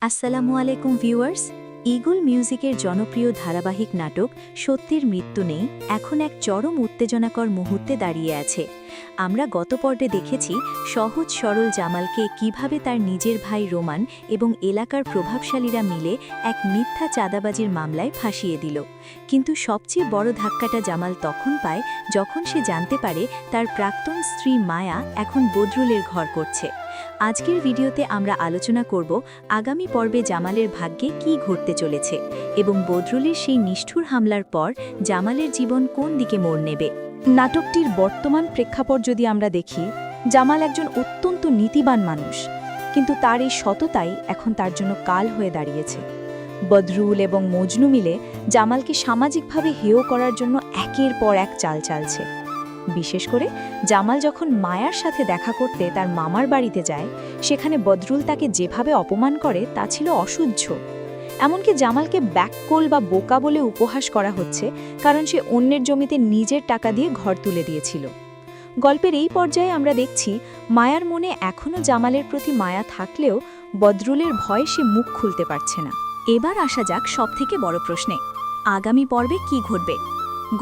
আসসালামু আলাইকুম viewers. Eagle মিউজিকের জনপ্রিয় ধারাবাহিক নাটক সত্যের মৃত্যু নেই এখন এক চরম উত্তেজনাকর মুহূর্তে দাঁড়িয়ে আছে। আমরা গত পর্বে দেখেছি সহজ সরল জামালকে কিভাবে তার নিজের ভাই রোমান এবং এলাকার প্রভাবশালীরা মিলে এক মিথ্যা চাঁদাবাজির মামলায় ফাঁসিয়ে দিল। কিন্তু সবচেয়ে বড় ধাক্কাটা জামাল তখন পায় যখন সে জানতে পারে তার প্রাক্তন স্ত্রী মায়া এখন বদরুলের ঘর করছে। আজকের ভিডিওতে আমরা আলোচনা করব আগামী পর্বে জামালের ভাগ্যে কি ঘটতে চলেছে এবং বদরুলের সেই নিষ্ঠুর হামলার পর জামালের জীবন কোন দিকে মোড় নেবে। নাটকটির বর্তমান প্রেক্ষাপট যদি আমরা দেখি, জামাল একজন অত্যন্ত নীতিবান মানুষ, কিন্তু তার এই সততাই এখন তার জন্য কাল হয়ে দাঁড়িয়েছে। বদরুল এবং মজনু মিলে জামালকে সামাজিকভাবে হেয় করার জন্য একের পর এক চাল চালছে। বিশেষ করে জামাল যখন মায়ার সাথে দেখা করতে তার মামার বাড়িতে যায়, সেখানে বদরুল তাকে যেভাবে অপমান করে তা ছিল অসহ্য। এমনকি জামালকে ব্যাককোল বা বোকা বলে উপহাস করা হচ্ছে, কারণ সে অন্যের জমিতে নিজের টাকা দিয়ে ঘর তুলে দিয়েছিল। গল্পের এই পর্যায়ে আমরা দেখছি মায়ার মনে এখনও জামালের প্রতি মায়া থাকলেও বদরুলের ভয়ে সে মুখ খুলতে পারছে না। এবার আসা যাক সবথেকে বড় প্রশ্নে, আগামী পর্বে কি ঘটবে।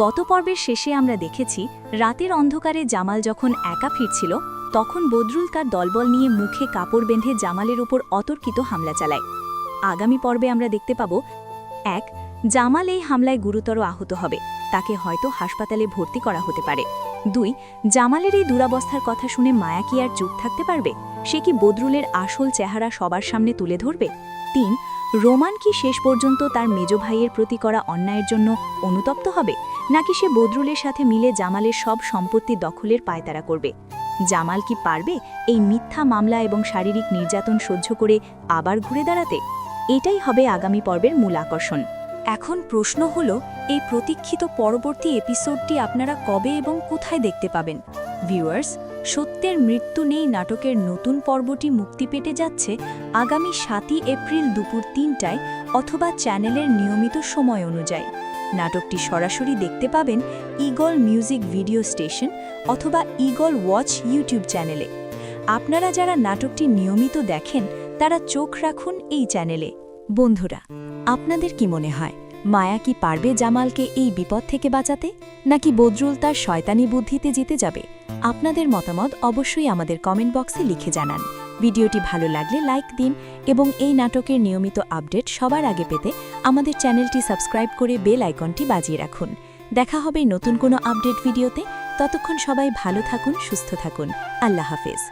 গত পর্বের শেষে আমরা দেখেছি রাতের অন্ধকারে জামাল যখন একা ফিরছিল, তখন বদরুল তার দলবল নিয়ে মুখে কাপড় বেঁধে জামালের উপর অতর্কিত হামলা চালায়। আগামী পর্বে আমরা দেখতে পাব ১. জামাল এই হামলায় গুরুতর আহত হবে, তাকে হয়তো হাসপাতালে ভর্তি করা হতে পারে। ২. জামালের এই দুরাবস্থার কথা শুনে মায়া কি আর চুপ থাকতে পারবে? সে কি বদরুলের আসল চেহারা সবার সামনে তুলে ধরবে? ৩. রোমান কি শেষ পর্যন্ত তার মেজ ভাইয়ের প্রতি করা অন্যায়ের জন্য অনুতপ্ত হবে, নাকি সে বদরুলের সাথে মিলে জামালের সব সম্পত্তি দখলের পায়তারা করবে? জামাল কি পারবে এই মিথ্যা মামলা এবং শারীরিক নির্যাতন সহ্য করে আবার ঘুরে দাঁড়াতে? এটাই হবে আগামী পর্বের মূল আকর্ষণ। এখন প্রশ্ন হল, এই প্রতীক্ষিত পরবর্তী এপিসোডটি আপনারা কবে এবং কোথায় দেখতে পাবেন? ভিউয়ার্স, সত্যের মৃত্যু নেই নাটকের নতুন পর্বটি মুক্তি পেতে যাচ্ছে আগামী ৭ই এপ্রিল দুপুর ৩টায় অথবা চ্যানেলের নিয়মিত সময় অনুযায়ী। নাটকটি সরাসরি দেখতে পাবেন ঈগল মিউজিক ভিডিও স্টেশন অথবা ঈগল ওয়াচ ইউটিউব চ্যানেলে। আপনারা যারা নাটকটি নিয়মিত দেখেন তারা চোখ রাখুন এই চ্যানেলে। বন্ধুরা, আপনাদের কি মনে হয়, মায়া কি পারবে জামালকে এই বিপদ থেকে বাঁচাতে, নাকি বদরুল তার শয়তানি বুদ্ধিতে জিতে যাবে? আপনাদের মতামত অবশ্যই আমাদের কমেন্ট বক্সে লিখে জানান। ভিডিওটি ভালো লাগলে লাইক দিন এবং এই নাটকের নিয়মিত আপডেট সবার আগে পেতে আমাদের চ্যানেলটি সাবস্ক্রাইব করে বেল আইকনটি বাজিয়ে রাখুন। দেখা হবে নতুন কোনো আপডেট ভিডিওতে। ততক্ষণ সবাই ভালো থাকুন, সুস্থ থাকুন। আল্লাহ হাফেজ।